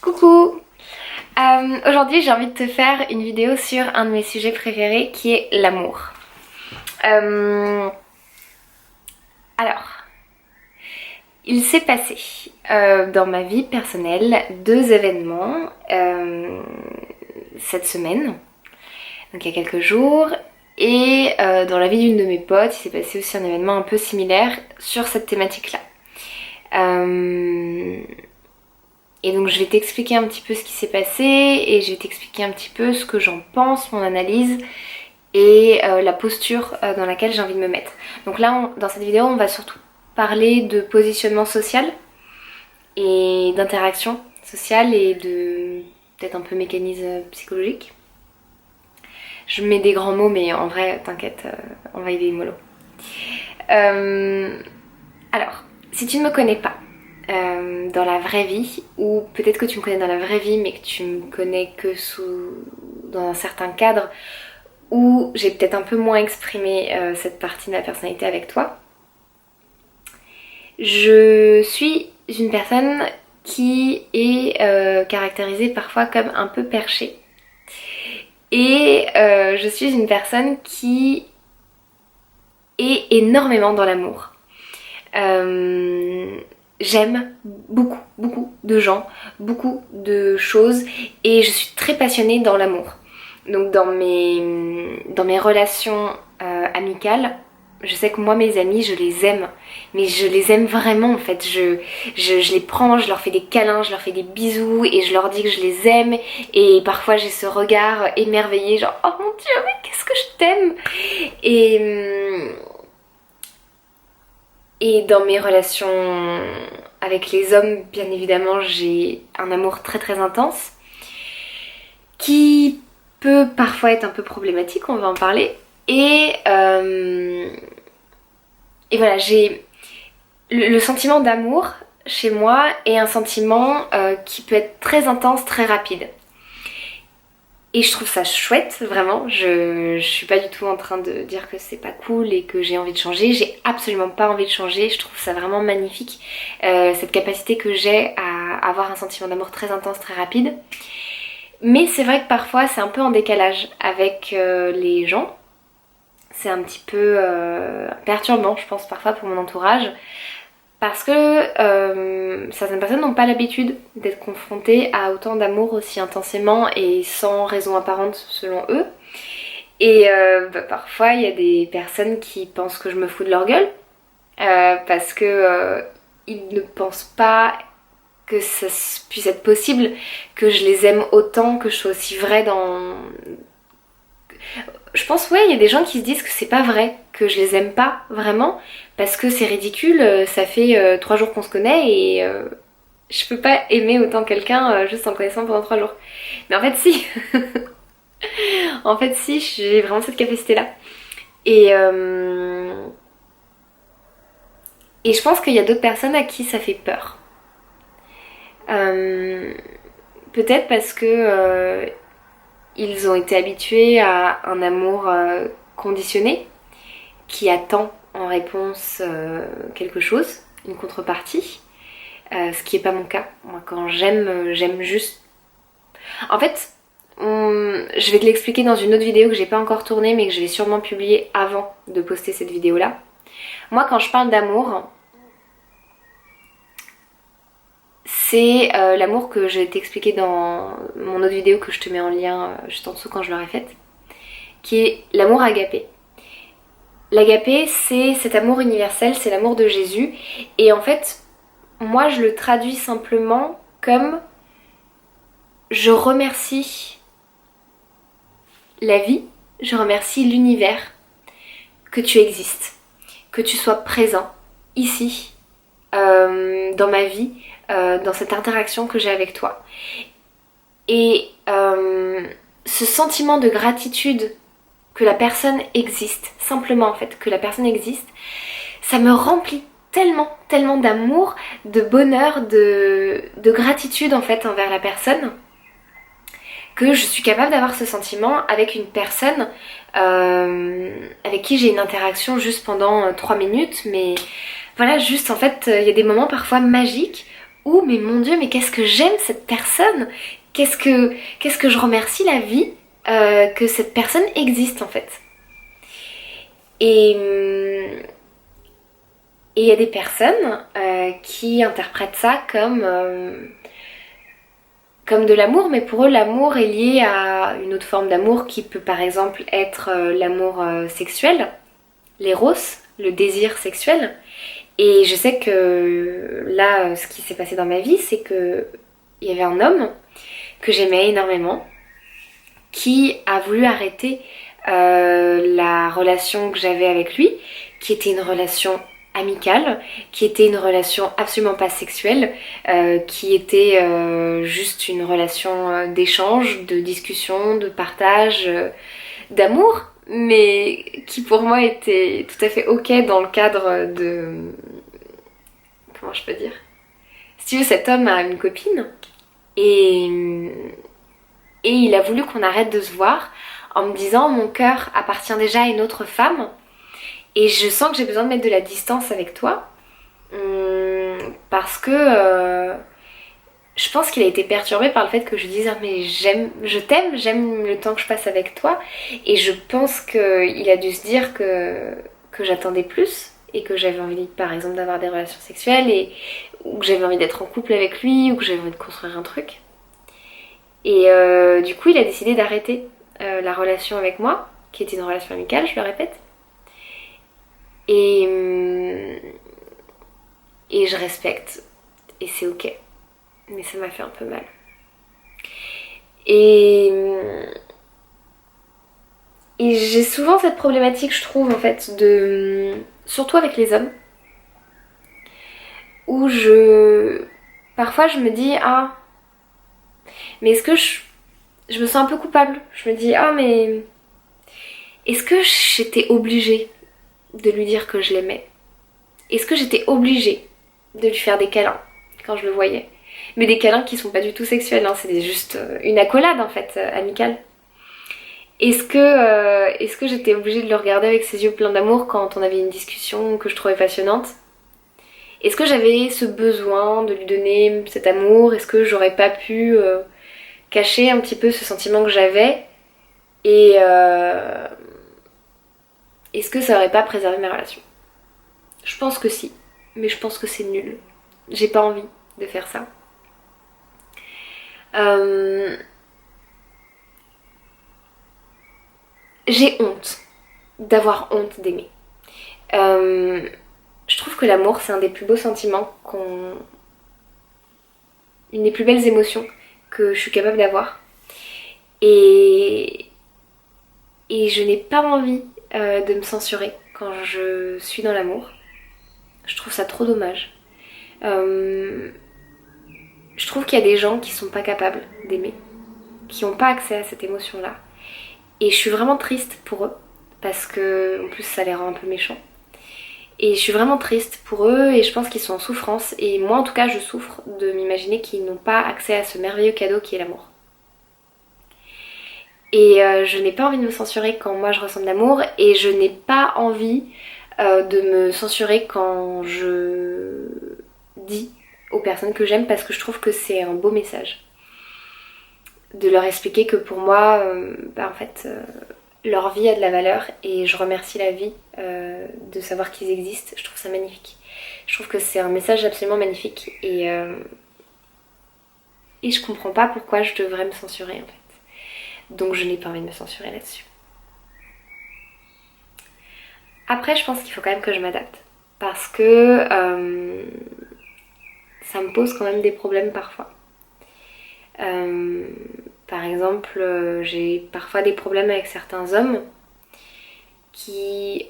Coucou. Aujourd'hui j'ai envie de te faire une vidéo sur un de mes sujets préférés qui est l'amour. Alors, il s'est passé dans ma vie personnelle deux événements cette semaine, donc il y a quelques jours, et dans la vie d'une de mes potes il s'est passé aussi un événement un peu similaire sur cette thématique-là. Et donc je vais t'expliquer un petit peu ce qui s'est passé et je vais t'expliquer un petit peu ce que j'en pense, mon analyse et la posture dans laquelle j'ai envie de me mettre. Donc là, dans cette vidéo, on va surtout parler de positionnement social et d'interaction sociale et de peut-être un peu mécanisme psychologique. Je mets des grands mots, mais en vrai, t'inquiète, on va y aller mollo. Alors, si tu ne me connais pas, dans la vraie vie, ou peut-être que tu me connais dans la vraie vie mais que tu me connais que dans un certain cadre où j'ai peut-être un peu moins exprimé cette partie de ma personnalité avec toi. Je suis une personne qui est caractérisée parfois comme un peu perchée et je suis une personne qui est énormément dans l'amour. J'aime beaucoup de gens, beaucoup de choses et je suis très passionnée dans l'amour. Donc dans mes relations amicales, je sais que moi mes amis je les aime, mais je les aime vraiment en fait. Je les prends, je leur fais des câlins, je leur fais des bisous et je leur dis que je les aime et parfois j'ai ce regard émerveillé genre oh mon dieu mais qu'est-ce que je t'aime. Et dans mes relations avec les hommes, bien évidemment, j'ai un amour très intense qui peut parfois être un peu problématique, on va en parler. Et voilà, j'ai le sentiment d'amour chez moi est un sentiment qui peut être très intense, très rapide. Et je trouve ça chouette, vraiment. Je suis pas du tout en train de dire que c'est pas cool et que j'ai envie de changer. J'ai absolument pas envie de changer. Je trouve ça vraiment magnifique, cette capacité que j'ai à avoir un sentiment d'amour très intense, très rapide. Mais c'est vrai que parfois c'est un peu en décalage avec les gens. C'est un petit peu perturbant, je pense, parfois pour mon entourage. Parce que certaines personnes n'ont pas l'habitude d'être confrontées à autant d'amour aussi intensément et sans raison apparente selon eux. Et parfois il y a des personnes qui pensent que je me fous de leur gueule parce que ils ne pensent pas que ça puisse être possible, que je les aime autant, que je sois aussi vraie dans... Je pense, ouais, il y a des gens qui se disent que c'est pas vrai, que je les aime pas vraiment, parce que c'est ridicule, ça fait 3 jours qu'on se connaît et je peux pas aimer autant quelqu'un juste en le connaissant pendant 3 jours. Mais en fait, si. En fait, si, j'ai vraiment cette capacité-là. Et je pense qu'il y a d'autres personnes à qui ça fait peur. Peut-être parce que ils ont été habitués à un amour conditionné qui attend en réponse quelque chose, une contrepartie, ce qui n'est pas mon cas. Moi quand j'aime juste... En fait, je vais te l'expliquer dans une autre vidéo que j'ai pas encore tournée mais que je vais sûrement publier avant de poster cette vidéo là. Moi quand je parle d'amour, c'est l'amour que je vais t'expliquer dans mon autre vidéo que je te mets en lien juste en dessous quand je l'aurai faite, qui est l'amour agapé. L'agapé, c'est cet amour universel, c'est l'amour de Jésus. Et en fait, moi je le traduis simplement comme je remercie la vie, je remercie l'univers que tu existes, que tu sois présent ici, dans ma vie, dans cette interaction que j'ai avec toi. Et ce sentiment de gratitude que la personne existe, simplement en fait, que la personne existe, ça me remplit tellement d'amour, de bonheur, de gratitude en fait envers la personne, que je suis capable d'avoir ce sentiment avec une personne avec qui j'ai une interaction juste pendant 3 minutes, mais voilà, juste en fait, il y a des moments parfois magiques ou mais mon Dieu, mais qu'est-ce que j'aime cette personne, qu'est-ce que je remercie la vie que cette personne existe en fait. Et il y a des personnes qui interprètent ça comme de l'amour, mais pour eux l'amour est lié à une autre forme d'amour qui peut par exemple être l'amour sexuel, l'éros, le désir sexuel. Et je sais que là, ce qui s'est passé dans ma vie, c'est que il y avait un homme que j'aimais énormément qui a voulu arrêter la relation que j'avais avec lui, qui était une relation amicale, qui était une relation absolument pas sexuelle, qui était juste une relation d'échange, de discussion, de partage, d'amour, mais qui pour moi était tout à fait ok dans le cadre de... Comment je peux dire? Si tu veux, cet homme a une copine et, et il a voulu qu'on arrête de se voir en me disant mon cœur appartient déjà à une autre femme et je sens que j'ai besoin de mettre de la distance avec toi parce que je pense qu'il a été perturbé par le fait que je dise ah, mais je t'aime, j'aime le temps que je passe avec toi et je pense qu'il a dû se dire que j'attendais plus et que j'avais envie par exemple d'avoir des relations sexuelles ou que j'avais envie d'être en couple avec lui ou que j'avais envie de construire un truc. Et du coup il a décidé d'arrêter la relation avec moi, qui était une relation amicale, je le répète. Et, et je respecte. Et c'est ok. Mais ça m'a fait un peu mal. Et, et j'ai souvent cette problématique, je trouve, en fait, surtout avec les hommes, où parfois je me dis, ah, mais est-ce que je me sens un peu coupable. Je me dis, ah, mais est-ce que j'étais obligée de lui dire que je l'aimais? Est-ce que j'étais obligée de lui faire des câlins quand je le voyais? Mais des câlins qui sont pas du tout sexuels, hein, c'est juste une accolade en fait, amicale. Est-ce que j'étais obligée de le regarder avec ses yeux pleins d'amour quand on avait une discussion que je trouvais passionnante? Est-ce que j'avais ce besoin de lui donner cet amour? Est-ce que j'aurais pas pu cacher un petit peu ce sentiment que j'avais? Et est-ce que ça aurait pas préservé ma relation? Je pense que si, mais je pense que c'est nul. J'ai pas envie de faire ça. J'ai honte d'avoir honte d'aimer. Je trouve que l'amour, c'est un des plus beaux sentiments une des plus belles émotions que je suis capable d'avoir. Et, et je n'ai pas envie de me censurer quand je suis dans l'amour. Je trouve ça trop dommage. Je trouve qu'il y a des gens qui sont pas capables d'aimer, qui n'ont pas accès à cette émotion-là. Et je suis vraiment triste pour eux, parce que en plus ça les rend un peu méchants. Et je suis vraiment triste pour eux et je pense qu'ils sont en souffrance. Et moi en tout cas je souffre de m'imaginer qu'ils n'ont pas accès à ce merveilleux cadeau qui est l'amour. Et je n'ai pas envie de me censurer quand moi je ressens de l'amour et je n'ai pas envie de me censurer quand je dis aux personnes que j'aime parce que je trouve que c'est un beau message. De leur expliquer que pour moi, en fait, leur vie a de la valeur et je remercie la vie de savoir qu'ils existent. Je trouve ça magnifique. Je trouve que c'est un message absolument magnifique et je comprends pas pourquoi je devrais me censurer en fait. Donc je n'ai pas envie de me censurer là-dessus. Après, je pense qu'il faut quand même que je m'adapte parce que ça me pose quand même des problèmes parfois. Par exemple, j'ai parfois des problèmes avec certains hommes qui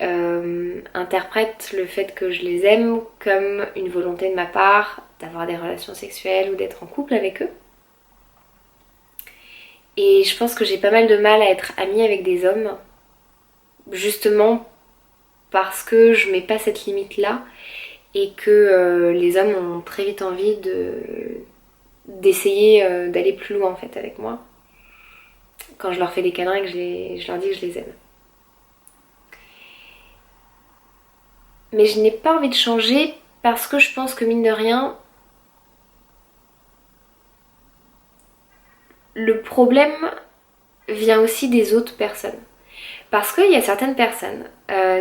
interprètent le fait que je les aime comme une volonté de ma part d'avoir des relations sexuelles ou d'être en couple avec eux. Et je pense que j'ai pas mal de mal à être amie avec des hommes, justement parce que je mets pas cette limite là et que les hommes ont très vite envie d'essayer d'aller plus loin en fait avec moi quand je leur fais des câlins et que je leur dis que je les aime. Mais je n'ai pas envie de changer parce que je pense que mine de rien, le problème vient aussi des autres personnes. Parce qu'il y a certaines personnes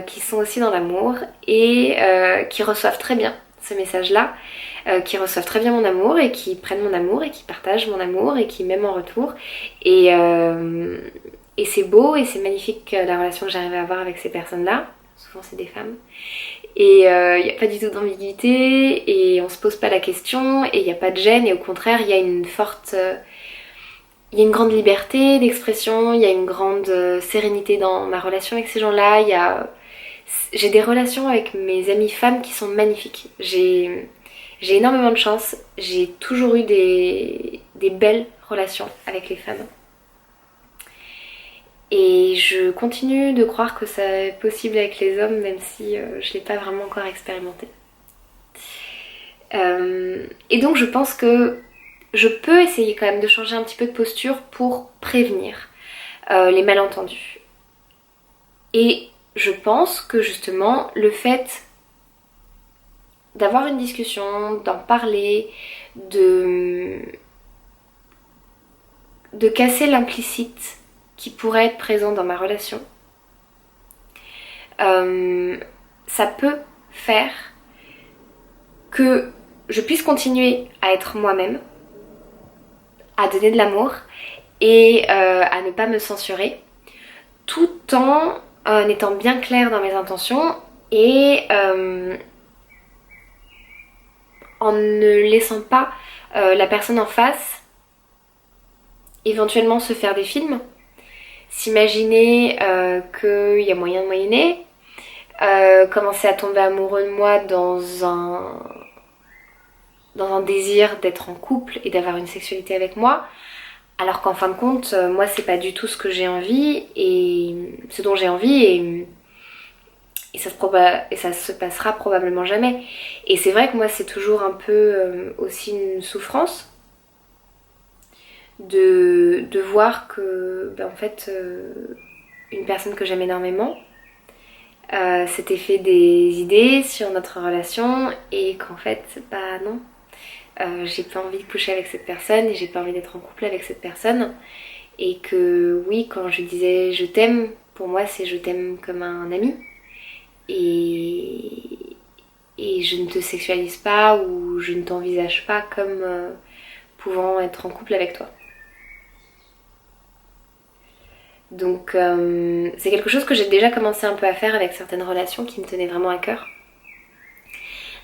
qui sont aussi dans l'amour et qui reçoivent très bien ce message-là, qui reçoivent très bien mon amour et qui prennent mon amour et qui partagent mon amour et qui m'aiment en retour. Et c'est beau et c'est magnifique la relation que j'arrive à avoir avec ces personnes-là. Souvent c'est des femmes. Et il n'y a pas du tout d'ambiguïté et on se pose pas la question et il n'y a pas de gêne et au contraire il y a une forte... il y a une grande liberté d'expression, il y a une grande sérénité dans ma relation avec ces gens-là. J'ai des relations avec mes amies femmes qui sont magnifiques. J'ai énormément de chance. J'ai toujours eu des belles relations avec les femmes. Et je continue de croire que c'est possible avec les hommes, même si je ne l'ai pas vraiment encore expérimenté. Et donc je pense que je peux essayer quand même de changer un petit peu de posture pour prévenir les malentendus. Et je pense que justement le fait d'avoir une discussion, d'en parler, de casser l'implicite qui pourrait être présent dans ma relation, ça peut faire que je puisse continuer à être moi-même, à donner de l'amour et à ne pas me censurer, tout en étant bien claire dans mes intentions et en ne laissant pas la personne en face éventuellement se faire des films, s'imaginer qu'il y a moyen de moyenner, commencer à tomber amoureux de moi dans un désir d'être en couple et d'avoir une sexualité avec moi, alors qu'en fin de compte, moi c'est pas du tout ce que j'ai envie et ce dont j'ai envie et ça se passera probablement jamais. Et c'est vrai que moi c'est toujours un peu aussi une souffrance de voir que en fait une personne que j'aime énormément s'était fait des idées sur notre relation et qu'en fait bah non, j'ai pas envie de coucher avec cette personne et j'ai pas envie d'être en couple avec cette personne et que oui, quand je disais je t'aime, pour moi c'est je t'aime comme un ami et je ne te sexualise pas ou je ne t'envisage pas comme pouvant être en couple avec toi. Donc c'est quelque chose que j'ai déjà commencé un peu à faire avec certaines relations qui me tenaient vraiment à cœur.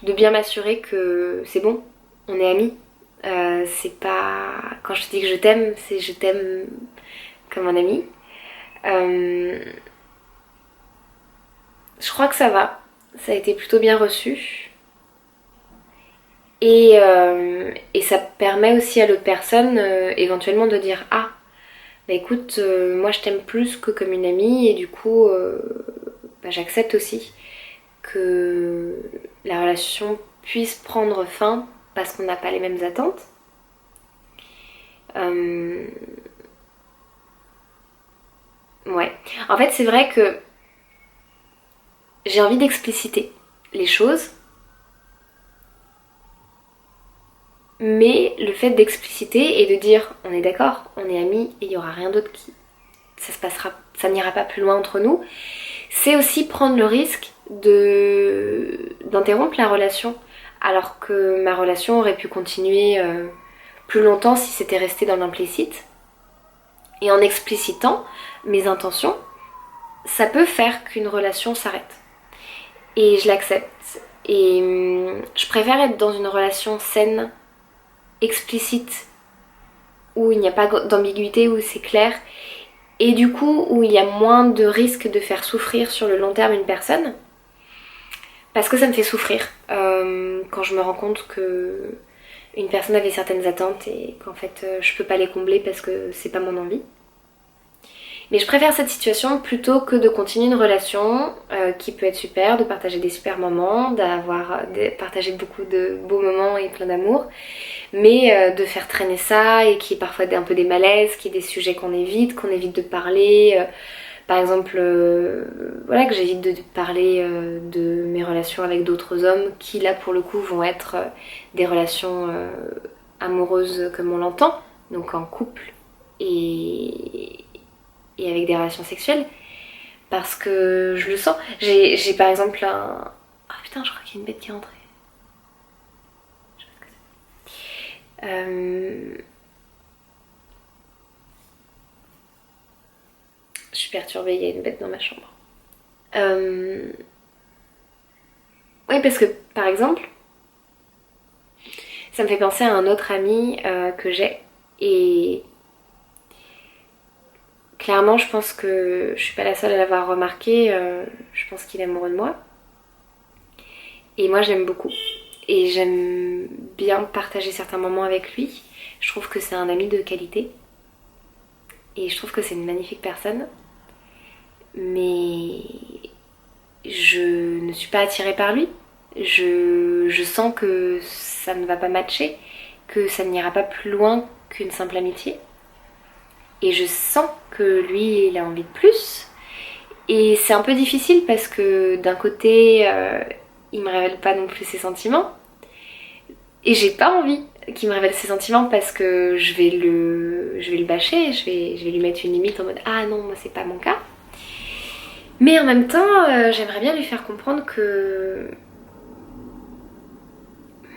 De bien m'assurer que c'est bon, on est amis. C'est pas... Quand je te dis que je t'aime, c'est je t'aime comme un ami. Je crois que ça va. Ça a été plutôt bien reçu. Et ça permet aussi à l'autre personne éventuellement de dire ah, bah écoute, moi je t'aime plus que comme une amie et du coup bah, j'accepte aussi que la relation puisse prendre fin parce qu'on n'a pas les mêmes attentes. Ouais. En fait c'est vrai que j'ai envie d'expliciter les choses, mais le fait d'expliciter et de dire on est d'accord, on est amis et il n'y aura rien d'autre qui... ça n'ira pas plus loin entre nous, c'est aussi prendre le risque d'interrompre la relation alors que ma relation aurait pu continuer plus longtemps si c'était resté dans l'implicite. Et en explicitant mes intentions, ça peut faire qu'une relation s'arrête. Et je l'accepte. Et je préfère être dans une relation saine, explicite, où il n'y a pas d'ambiguïté, où c'est clair, et du coup où il y a moins de risques de faire souffrir sur le long terme une personne, parce que ça me fait souffrir quand je me rends compte que une personne avait certaines attentes et qu'en fait je peux pas les combler parce que c'est pas mon envie. Mais je préfère cette situation plutôt que de continuer une relation qui peut être super, de partager des super moments, partager beaucoup de beaux moments et plein d'amour, mais de faire traîner ça et qu'il y ait parfois un peu des malaises, qu'il y ait des sujets qu'on évite de parler. Par exemple, voilà, que j'évite de parler de mes relations avec d'autres hommes qui là pour le coup vont être des relations amoureuses comme on l'entend, donc en couple et, et avec des relations sexuelles parce que je le sens. J'ai par exemple un... Ah putain, je crois qu'il y a une bête qui est entrée. Je sais pas ce que c'est. Je suis perturbée, il y a une bête dans ma chambre. Oui, parce que par exemple, ça me fait penser à un autre ami que j'ai. Et clairement, je pense que je suis pas la seule à l'avoir remarqué. Je pense qu'il est amoureux de moi. Et moi, je l'aime beaucoup. Et j'aime bien partager certains moments avec lui. Je trouve que c'est un ami de qualité. Et je trouve que c'est une magnifique personne. Mais je ne suis pas attirée par lui. Je sens que ça ne va pas matcher, que ça n'ira pas plus loin qu'une simple amitié. Et je sens que lui, il a envie de plus. Et c'est un peu difficile parce que d'un côté, il me révèle pas non plus ses sentiments. Et j'ai pas envie qu'il me révèle ses sentiments parce que je vais le bâcher, je vais lui mettre une limite en mode ah non, moi c'est pas mon cas. Mais en même temps, j'aimerais bien lui faire comprendre que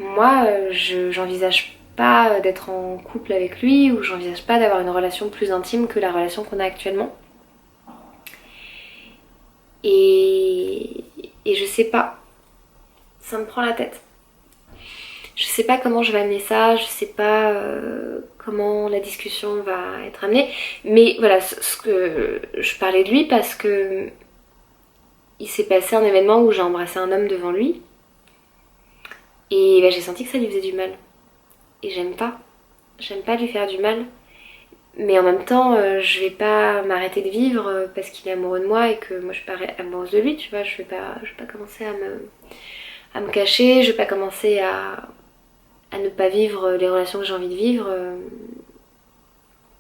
moi, j'envisage pas d'être en couple avec lui ou j'envisage pas d'avoir une relation plus intime que la relation qu'on a actuellement. Et, et je sais pas, ça me prend la tête. Je sais pas comment je vais amener ça, je sais pas comment la discussion va être amenée. Mais voilà, ce que je parlais de lui parce que il s'est passé un événement où j'ai embrassé un homme devant lui. Et bah, j'ai senti que ça lui faisait du mal. Et j'aime pas. J'aime pas lui faire du mal. Mais en même temps, je vais pas m'arrêter de vivre parce qu'il est amoureux de moi et que moi je suis pas amoureuse de lui, tu vois. Je vais pas commencer à me cacher, je vais pas commencer à ne pas vivre les relations que j'ai envie de vivre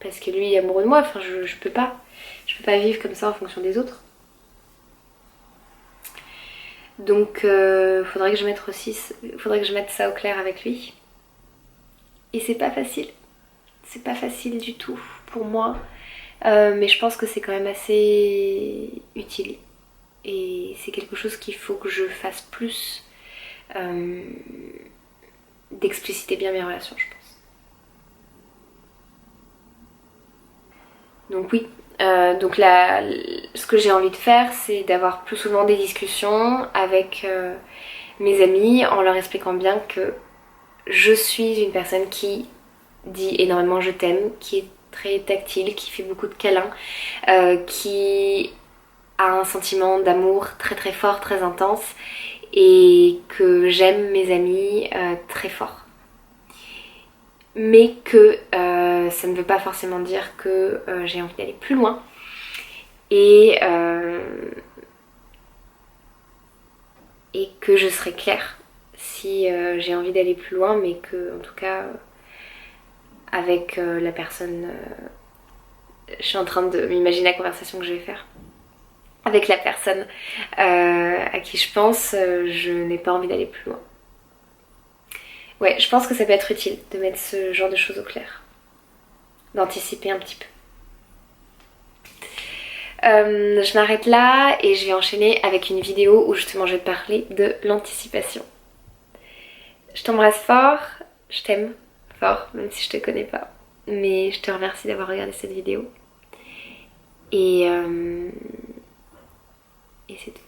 parce que lui est amoureux de moi. Enfin, je peux pas. Je peux pas vivre comme ça en fonction des autres. Donc, faudrait que je mette ça au clair avec lui. Et c'est pas facile. C'est pas facile du tout pour moi. Mais je pense que c'est quand même assez utile. Et c'est quelque chose qu'il faut que je fasse plus d'expliciter bien mes relations, je pense. Donc oui, donc là, ce que j'ai envie de faire, c'est d'avoir plus souvent des discussions avec mes amis en leur expliquant bien que je suis une personne qui dit énormément je t'aime, qui est très tactile, qui fait beaucoup de câlins, qui a un sentiment d'amour très très fort, très intense et que j'aime mes amis très fort. Mais que ça ne veut pas forcément dire que j'ai envie d'aller plus loin. Et, et que je serai claire si j'ai envie d'aller plus loin, mais que en tout cas avec la personne, je suis en train de m'imaginer la conversation que je vais faire. Avec la personne à qui je pense, je n'ai pas envie d'aller plus loin. Ouais, je pense que ça peut être utile de mettre ce genre de choses au clair, d'anticiper un petit peu. Je m'arrête là et je vais enchaîner avec une vidéo où justement je vais te parler de l'anticipation. Je t'embrasse fort, je t'aime fort, même si je te connais pas. Mais je te remercie d'avoir regardé cette vidéo. Et c'est tout.